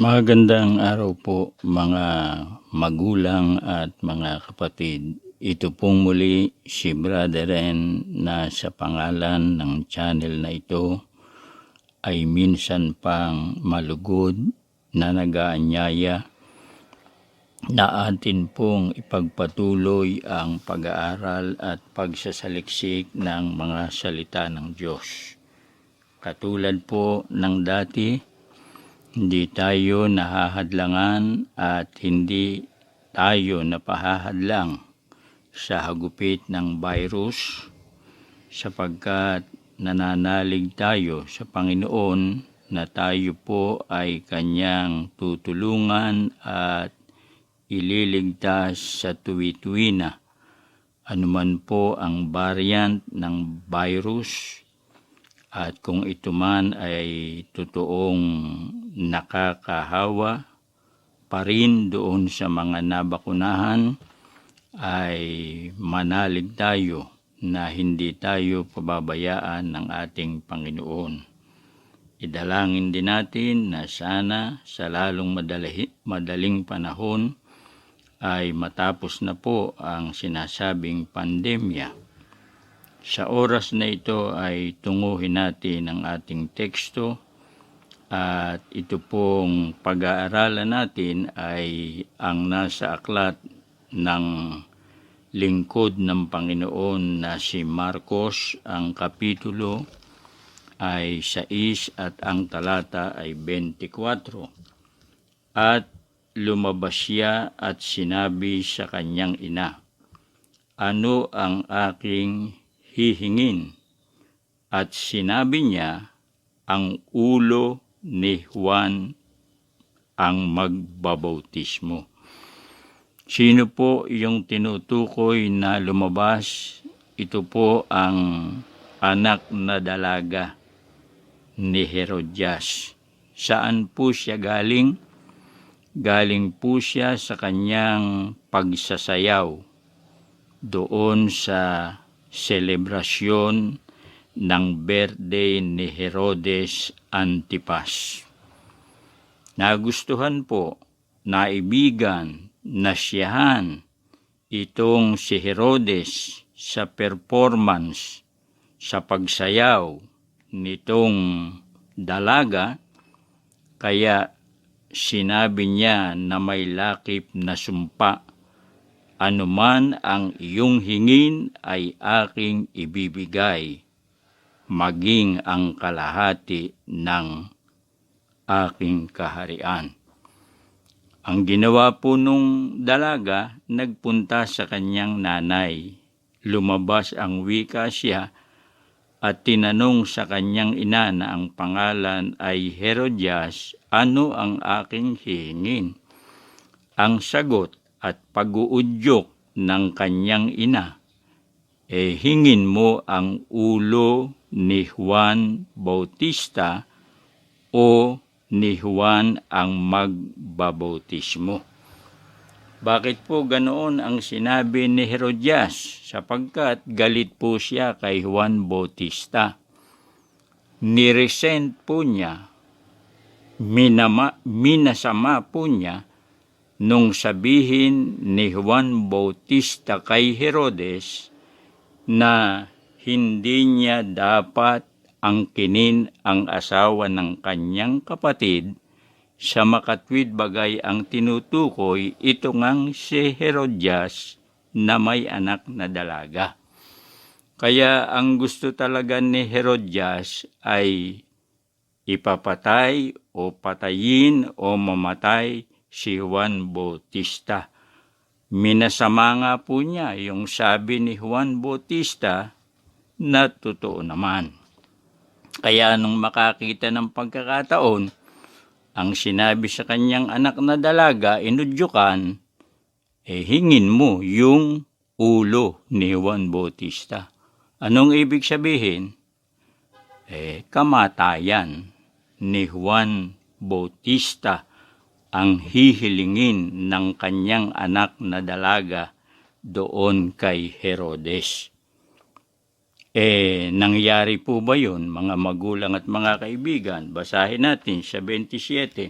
Magandang araw po mga magulang at mga kapatid. Ito pong muli si Brother Ren na sa pangalan ng channel na ito ay minsan pang malugod na nag-aanyaya na atin pong ipagpatuloy ang pag-aaral at pagsasaliksik ng mga salita ng Diyos. Katulad po ng dati, hindi tayo nahahadlangan at hindi tayo napahahadlang sa hagupit ng virus sapagkat nananalig tayo sa Panginoon na tayo po ay Kanyang tutulungan at ililigtas sa tuwi-tuwi na anuman po ang variant ng virus. At kung ito man ay totoong nakakahawa pa rin doon sa mga nabakunahan, ay manalig tayo na hindi tayo pababayaan ng ating Panginoon. Idalangin din natin na sana sa lalong madaling panahon ay matapos na po ang sinasabing pandemya. Sa oras na ito ay tunguhin natin ang ating teksto at ito pong pag-aaralan natin ay ang nasa aklat ng lingkod ng Panginoon na si Marcos. Ang kapitulo ay 6 at ang talata ay 24. At lumabas siya at sinabi sa kanyang ina, "Ano ang aking hihingin?" At sinabi niya, ang ulo ni Juan ang magbabautismo. Sino po yung tinutukoy na lumabas? Ito po ang anak na dalaga ni Herodias. Saan po siya galing? Galing po siya sa kanyang pagsasayaw doon sa selebrasyon ng birthday ni Herodes Antipas. Nagustuhan po, naibigan, nasiyahan itong si Herodes sa performance, sa pagsayaw nitong dalaga, kaya sinabi niya na may lakip na sumpa, "Anuman ang iyong hingin ay aking ibibigay, maging ang kalahati ng aking kaharian." Ang ginawa po nung dalaga, nagpunta sa kanyang nanay. Lumabas ang wika siya at tinanong sa kanyang ina na ang pangalan ay Herodias, "Ano ang aking hihingin?" Ang sagot at pag-uudyok ng kanyang ina, hingin mo ang ulo ni Juan Bautista o ni Juan ang magbabautismo. Bakit po ganoon ang sinabi ni Herodias? Sapagkat galit po siya kay Juan Bautista. Niresent po niya, minasama po niya nung sabihin ni Juan Bautista kay Herodes na hindi niya dapat angkinin ang asawa ng kanyang kapatid. Sa makatwid bagay ang tinutukoy, ito ngang si Herodias na may anak na dalaga. Kaya ang gusto talaga ni Herodias ay ipapatay o patayin o mamatay si Juan Bautista. Minasama nga po niya yung sabi ni Juan Bautista na totoo naman. Kaya nung makakita ng pagkakataon, ang sinabi sa kanyang anak na dalaga, inudyukan, hingin mo yung ulo ni Juan Bautista. Anong ibig sabihin? Kamatayan ni Juan Bautista ang hihilingin ng kanyang anak na dalaga doon kay Herodes. Nangyari po ba yun, mga magulang at mga kaibigan? Basahin natin sa 27.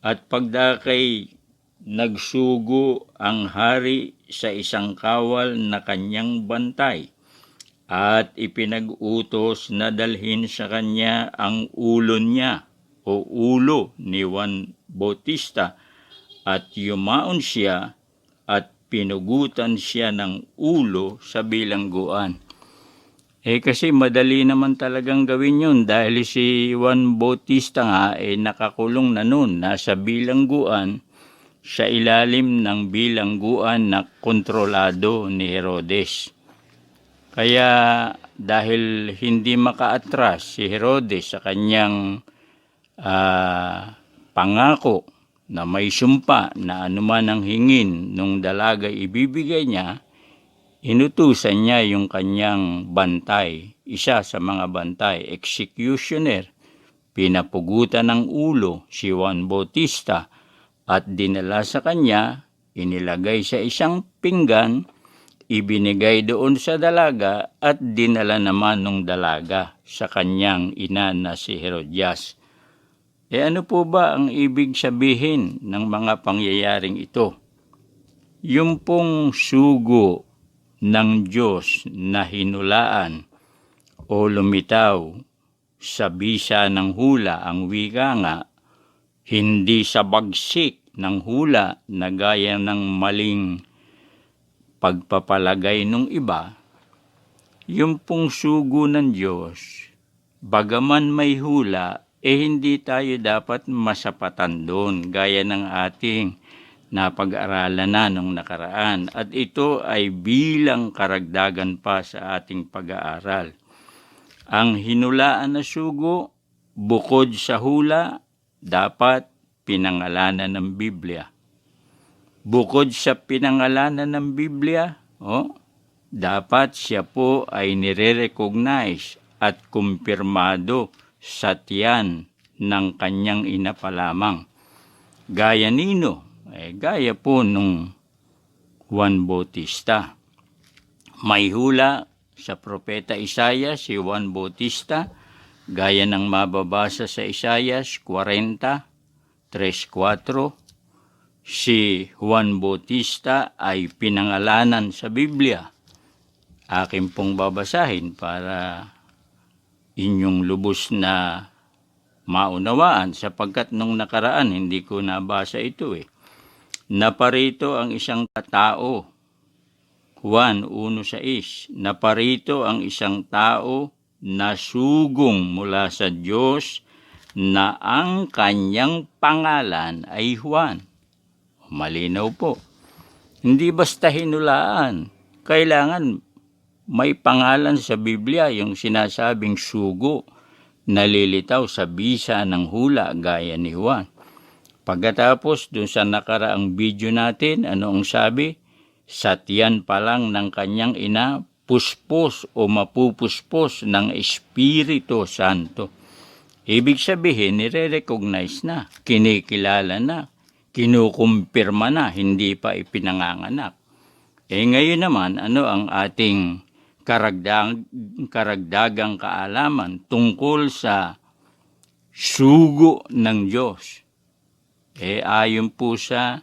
At pagdakay nagsugo ang hari sa isang kawal na kanyang bantay at ipinag-utos na dalhin sa kanya ang ulo niya o ulo ni Juan Bautista at yumaon siya at pinugutan siya ng ulo sa bilangguan. Kasi madali naman talagang gawin yun dahil si Juan Bautista nga nakakulong na noon, nasa bilangguan sa ilalim ng bilangguan na kontrolado ni Herodes. Kaya dahil hindi makaatras si Herodes sa kanyang pangako na may sumpa na anuman ang hingin nung dalaga ibibigay niya, inutusan niya yung kanyang bantay, isa sa mga bantay, executioner, pinapugutan ng ulo si Juan Bautista at dinala sa kanya, inilagay sa isang pinggan, ibinigay doon sa dalaga at dinala naman ng dalaga sa kanyang ina na si Herodias. Ano po ba ang ibig sabihin ng mga pangyayaring ito? Yung pong sugo ng Diyos na hinulaan o lumitaw sa bisa ng hula, ang wika nga, hindi sa bagsik ng hula na gaya ng maling pagpapalagay ng iba. Yung pong sugo ng Diyos, bagaman may hula, hindi tayo dapat masapatan doon gaya ng ating napag-aralan na nung nakaraan, at ito ay bilang karagdagan pa sa ating pag-aaral. Ang hinulaan na sugo, bukod sa hula, dapat pinangalanan ng Biblia. Bukod sa pinangalanan ng Biblia, dapat siya po ay nire-recognize at kumpirmado sa tiyan ng kanyang ina pa lamang. Gaya nino? Gaya po nung Juan Bautista. May hula sa propeta Isaias si Juan Bautista, gaya ng mababasa sa Isaias 40, 3-4. Si Juan Bautista ay pinangalanan sa Biblia. Akin pong babasahin para inyong lubos na maunawaan sapagkat nung nakaraan hindi ko nabasa ito Naparito ang isang tao, Juan 1:6, naparito ang isang tao na sugong mula sa Diyos na ang kanyang pangalan ay Juan. Malinaw po. Hindi basta hinulaan. Kailangan may pangalan sa Biblia, yung sinasabing sugo, nalilitaw sa bisa ng hula gaya ni Juan. Pagkatapos dun sa nakaraang video natin, ano ang sabi? Sa tiyan pa lang ng kanyang ina, puspos o mapupuspos ng Espiritu Santo. Ibig sabihin, nire-recognize na, kinikilala na, kinukumpirma na, hindi pa ipinanganganak. Ngayon naman, ano ang ating karagdagang kaalaman tungkol sa sugo ng Diyos? Ayon po sa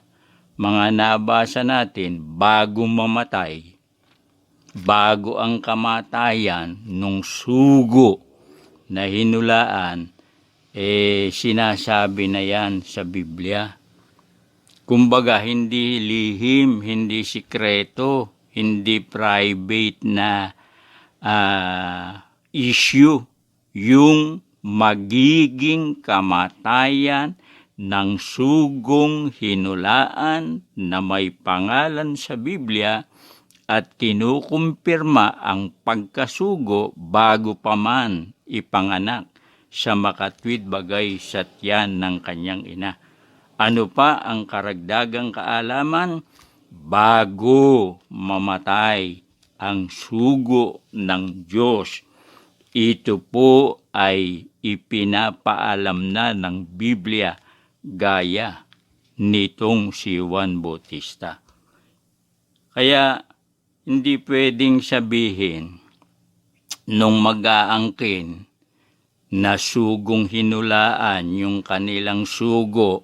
mga nabasa natin, bago mamatay, bago ang kamatayan nung sugo na hinulaan, sinasabi na yan sa Biblia. Kumbaga, hindi lihim, hindi sikreto, hindi private na issue, yung magiging kamatayan ng sugong hinulaan na may pangalan sa Biblia at kinukumpirma ang pagkasugo bago pa man ipanganak sa makatwid bagay sa tiyan ng kanyang ina. Ano pa ang karagdagang kaalaman? Bago mamatay ang sugo ng Diyos. Ito po ay ipinapaalam na ng Biblia gaya nitong si Juan Bautista. Kaya hindi pwedeng sabihin nung mag-aangkin na sugong hinulaan yung kanilang sugo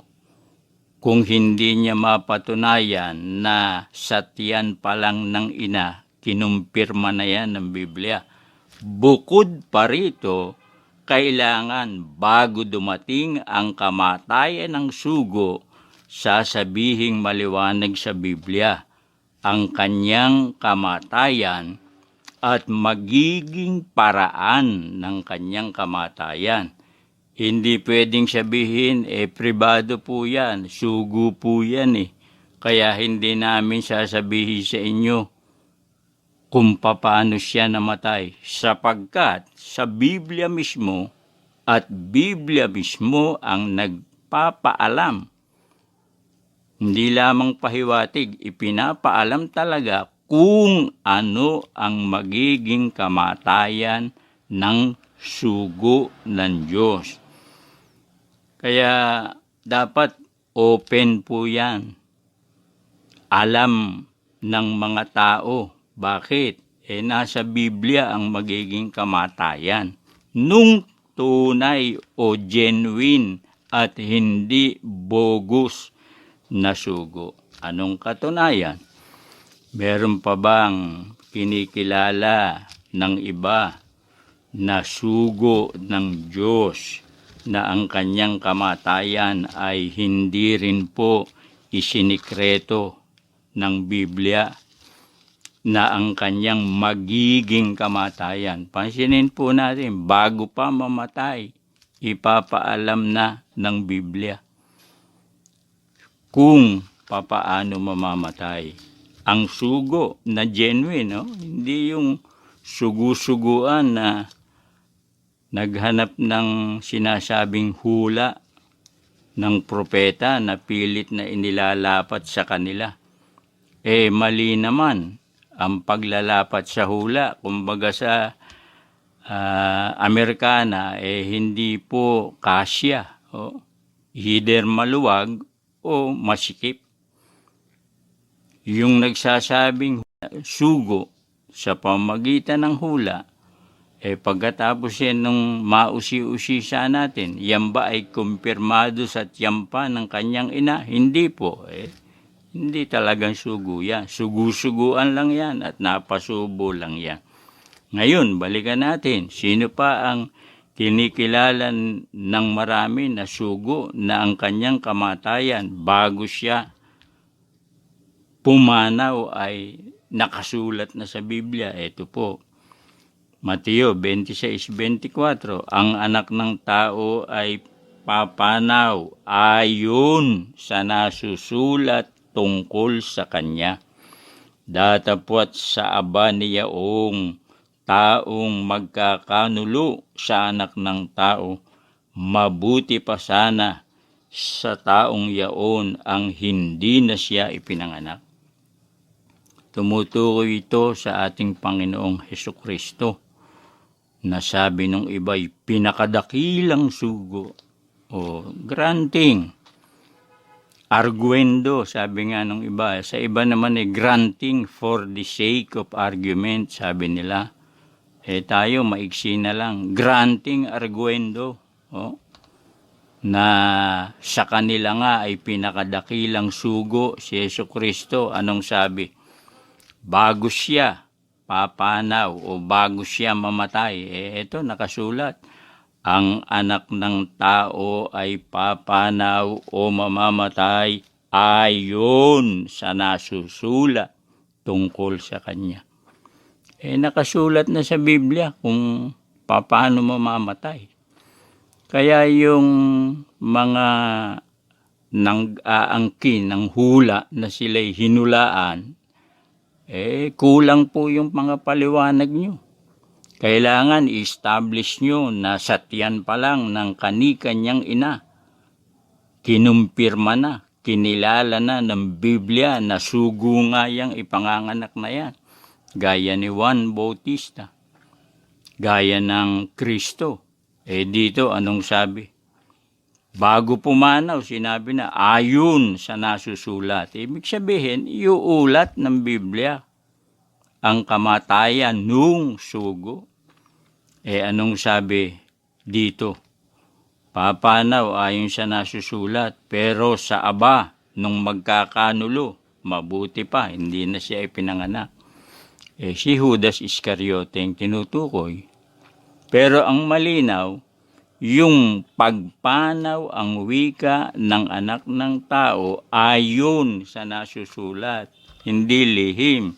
kung hindi niya mapatunayan na sa tiyan pa lang ng ina, kinumpirma na yan ng Biblia. Bukod pa rito, kailangan bago dumating ang kamatayan ng sugo, sasabihing maliwanag sa Biblia ang kanyang kamatayan at magiging paraan ng kanyang kamatayan. Hindi pwedeng sabihin, pribado po yan, sugo po yan Kaya hindi namin sasabihin sa inyo kung paano siya namatay. Sapagkat sa Biblia mismo at Biblia mismo ang nagpapaalam. Hindi lamang pahiwatig, ipinapaalam talaga kung ano ang magiging kamatayan ng sugo ng Diyos. Kaya dapat open po yan. Alam ng mga tao. Bakit? Nasa Biblia ang magiging kamatayan. Nung tunay o genuine at hindi bogus na sugo. Anong katunayan? Meron pa bang kinikilala ng iba na sugo ng Diyos na ang kanyang kamatayan ay hindi rin po isinikreto ng Biblia na ang kanyang magiging kamatayan? Pansinin po natin, bago pa mamatay, ipapaalam na ng Biblia kung papaano mamamatay. Ang sugo na genuine, hindi yung sugu-suguan na naghanap ng sinasabing hula ng propeta na pilit na inilalapat sa kanila. Mali naman ang paglalapat sa hula. Kumbaga sa Amerikana, hindi po kasya. Either maluwag o masikip. Yung nagsasabing sugo sa pamagitan ng hula, pagkatapos yan nung mausi-usisa natin, yan ba ay kumpirmado sa tiyampa ng kanyang ina? Hindi po. Hindi talagang sugo yan. Sugu-suguan lang yan at napasubo lang yan. Ngayon, balikan natin. Sino pa ang kinikilala ng marami na sugo na ang kanyang kamatayan bago siya pumanaw ay nakasulat na sa Biblia? Ito po. Mateo 26:24, ang anak ng tao ay papanaw ayon sa nasusulat tungkol sa kanya. Datapwat sa aba niyaong taong magkakanulo sa anak ng tao, mabuti pa sana sa taong yaon ang hindi na siya ipinanganak. Tumutukoy ito sa ating Panginoong Hesukristo. Nasabi nung iba'y pinakadakilang sugo o granting. Arguendo, sabi nga nung iba. Sa iba naman granting for the sake of argument, sabi nila. Tayo maiksi na lang. Granting arguendo. Na sa kanila nga ay pinakadakilang sugo si Hesukristo. Anong sabi? Bago siya papanaw o bago siya mamatay, ito nakasulat, ang anak ng tao ay papanaw o mamamatay ayon sa nasusulat tungkol sa kanya. Nakasulat na sa Biblia kung paano mamamatay. Kaya yung mga nang-aangkin ng hula na sila'y hinulaan, kulang po yung mga paliwanag nyo. Kailangan i-establish nyo na sa tiyan pa lang ng kani-kanyang ina, kinumpirma na, kinilala na ng Biblia na sugo nga yang ipanganganak na yan. Gaya ni Juan Bautista, gaya ng Kristo. Dito anong sabi? Bago pumanaw, sinabi na ayon sa nasusulat. Ibig sabihin, iuulat ng Biblia ang kamatayan nung sugo. Anong sabi dito? Papanaw ayon sa nasusulat, pero sa aba nung magkakanulo, mabuti pa, hindi na siya ipinanganak. Si Judas Iscariote ang tinutukoy. Pero ang malinaw, yung pagpanaw ang wika ng anak ng tao ayon sa nasusulat. Hindi lihim,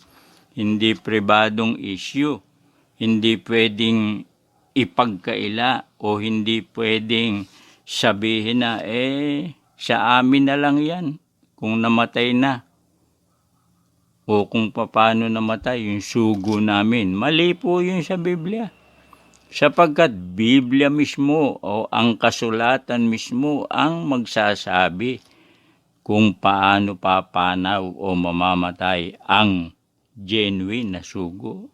hindi pribadong issue, hindi pwedeng ipagkaila o hindi pwedeng sabihin na sa amin na lang yan kung namatay na o kung paano namatay yung sugo namin. Mali po yun sa Biblia. Sapagkat Biblia mismo o ang kasulatan mismo ang magsasabi kung paano papanaw o mamamatay ang genuine na sugo.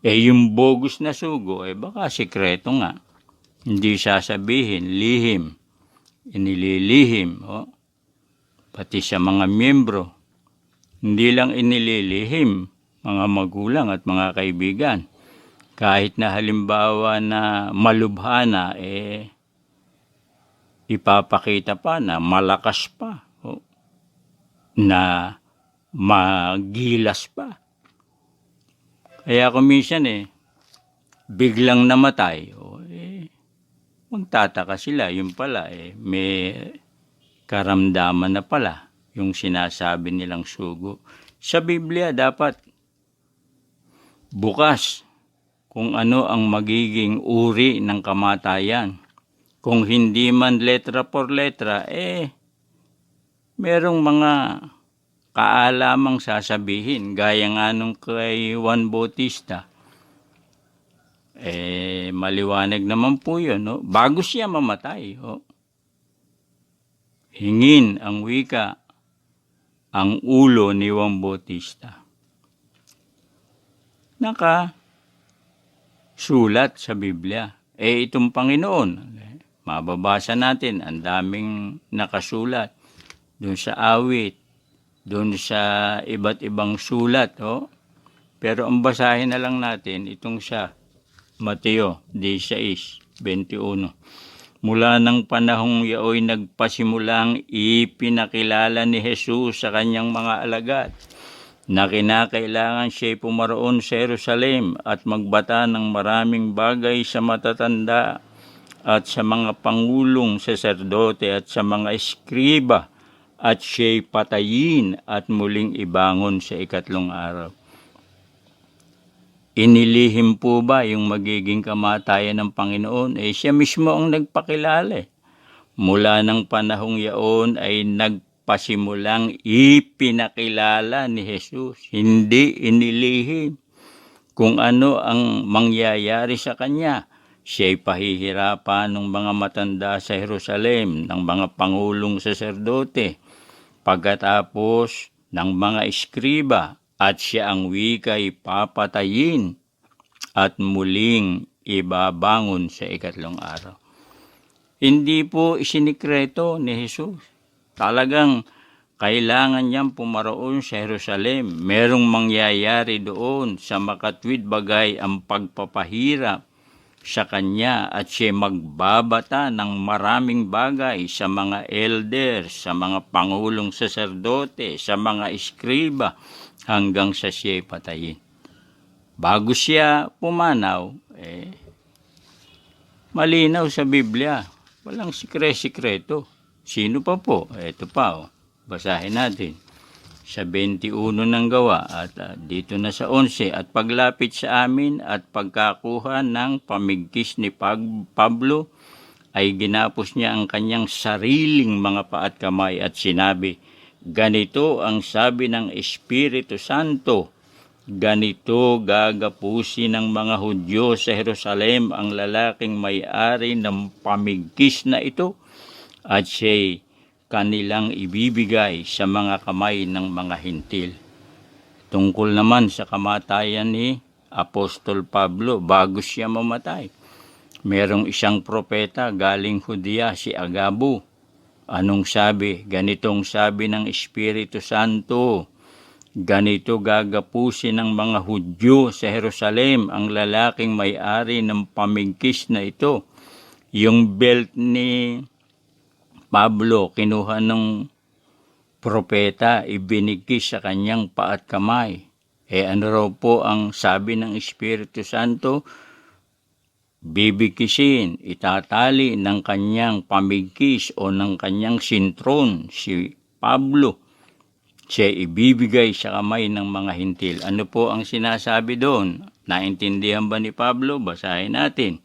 Yung bogus na sugo, baka sikreto nga. Hindi sasabihin, lihim, inililihim, pati sa mga miyembro. Hindi lang inililihim, mga magulang at mga kaibigan. Kahit na halimbawa na malubhana, ipapakita pa na malakas pa, na magilas pa. Kaya kung minsan biglang namatay, magtataka sila, yung pala may karamdaman na pala yung sinasabi nilang sugo. Sa Biblia dapat bukas kung ano ang magiging uri ng kamatayan. Kung hindi man letra por letra, merong mga kaalamang sasabihin, gaya nga nung kay Juan Bautista. Maliwanag naman po yun, bago siya mamatay. Hingin ang wika ang ulo ni Juan Bautista. Sulat sa Biblia. Itong Panginoon, mababasa natin, ang daming nakasulat doon sa awit, doon sa iba't ibang sulat. Pero ang basahin na lang natin itong sa Mateo 16:21. Mula ng panahong yaoy nagpasimulang ipinakilala ni Jesus sa kanyang mga alagad na kinakailangan siya'y pumaroon sa Jerusalem at magbata ng maraming bagay sa matatanda at sa mga pangulong saserdote at sa mga eskriba at siya'y patayin at muling ibangon sa ikatlong araw. Inilihim po ba yung magiging kamatayan ng Panginoon? Siya mismo ang nagpakilala. Mula ng panahong yaon ay nagpasimulang ipinakilala ni Jesus. Hindi inilihim kung ano ang mangyayari sa kanya. Siya'y pahihirapan ng mga matanda sa Jerusalem, ng mga pangulong saserdote, pagkatapos ng mga eskriba, at siya ang wika'y papatayin at muling ibabangon sa ikatlong araw. Hindi po isinikreto ni Jesus. Talagang kailangan niyang pumaroon sa Jerusalem. Merong mangyayari doon sa makatwid bagay ang pagpapahirap sa kanya at siya magbabata ng maraming bagay sa mga elders, sa mga pangulong saserdote, sa mga eskriba, hanggang sa siya'y patayin. Bago siya pumanaw, malinaw sa Biblia. Walang sikreto. Sino pa po? Ito pa, basahin natin. Sa 21 ng gawa at dito na sa 11. At paglapit sa amin at pagkakuha ng pamigkis ni Pablo, ay ginapos niya ang kanyang sariling mga paa at kamay at sinabi, ganito ang sabi ng Espiritu Santo, ganito gagapusin ng mga Hudyo sa Jerusalem ang lalaking may-ari ng pamigkis na ito at siya'y kanilang ibibigay sa mga kamay ng mga hintil. Tungkol naman sa kamatayan ni Apostol Pablo bago siya mamatay, merong isang propeta galing Judea, si Agabo. Anong sabi? Ganitong sabi ng Espiritu Santo, ganito gagapusin ng mga Hudyo sa Jerusalem ang lalaking may-ari ng pamigkis na ito. Yung belt ni Pablo, kinuha ng propeta, ibinigkis sa kanyang paa at kamay. Ano raw po ang sabi ng Espiritu Santo? Bibikisin, itatali ng kanyang pamigkis o ng kanyang sintron si Pablo. Siya ibibigay sa kamay ng mga hintil. Ano po ang sinasabi doon? Naintindihan ba ni Pablo? Basahin natin.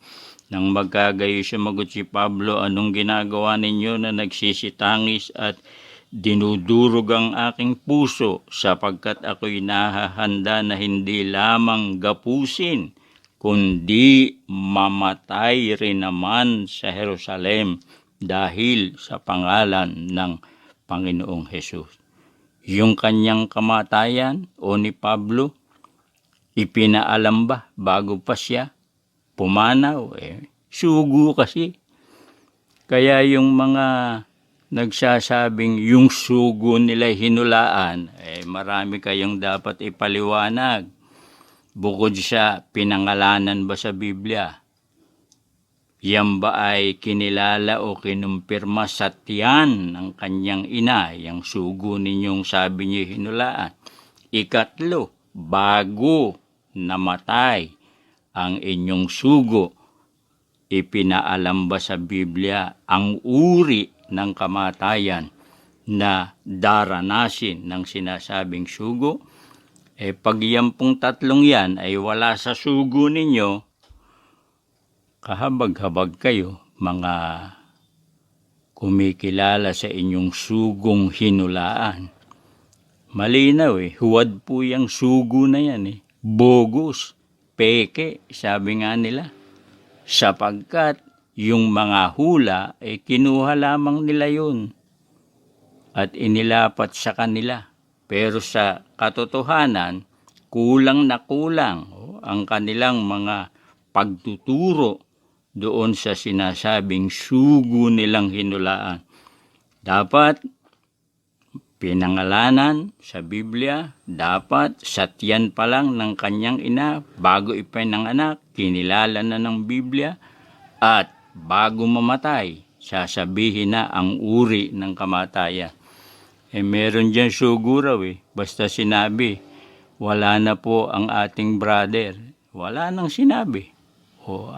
Nang magkagayo sumagot si Pablo, anong ginagawa ninyo na nagsisitangis at dinudurog ang aking puso, sapagkat ako'y nahahanda na hindi lamang gapusin, kundi mamatay rin naman sa Jerusalem dahil sa pangalan ng Panginoong Hesus. Yung kanyang kamatayan o ni Pablo, ipinaalam ba bago pa siya pumanaw? Sugo kasi. Kaya yung mga nagsasabing yung sugo nila hinulaan, marami kayong dapat ipaliwanag. Bukod sa pinangalanan ba sa Biblia? Yan ba ay kinilala o kinumpirma sa tiyan ng kanyang ina, yung sugo ninyong sabi niyo hinulaan? Ikatlo, bago namatay ang inyong sugo, ipinaalam ba sa Biblia ang uri ng kamatayan na daranasin ng sinasabing sugo? Pag yan pong tatlong yan ay wala sa sugo ninyo, kahabag-habag kayo, mga kumikilala sa inyong sugong hinulaan. Malinaw huwad po yung sugo na yan bogus, peke, sabi nga nila. Sapagkat yung mga hula, kinuha lamang nila yun at inilapat sa kanila. Pero sa katotohanan, kulang na kulang ang kanilang mga pagtuturo doon sa sinasabing sugo nilang hinulaan. Dapat pinangalanan sa Biblia, dapat sa tiyan pa lang ng kanyang ina, bago ipinanganak, kinilala na ng Biblia, at bago mamatay, sasabihin na ang uri ng kamatayan. Meron dyan sugo raw basta sinabi, wala na po ang ating brother. Wala nang sinabi.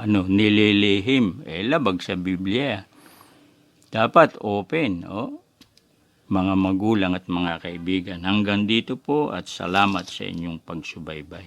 Nililihim. Labag sa Biblia. Dapat open, mga magulang at mga kaibigan. Hanggang dito po at salamat sa inyong pagsubaybay.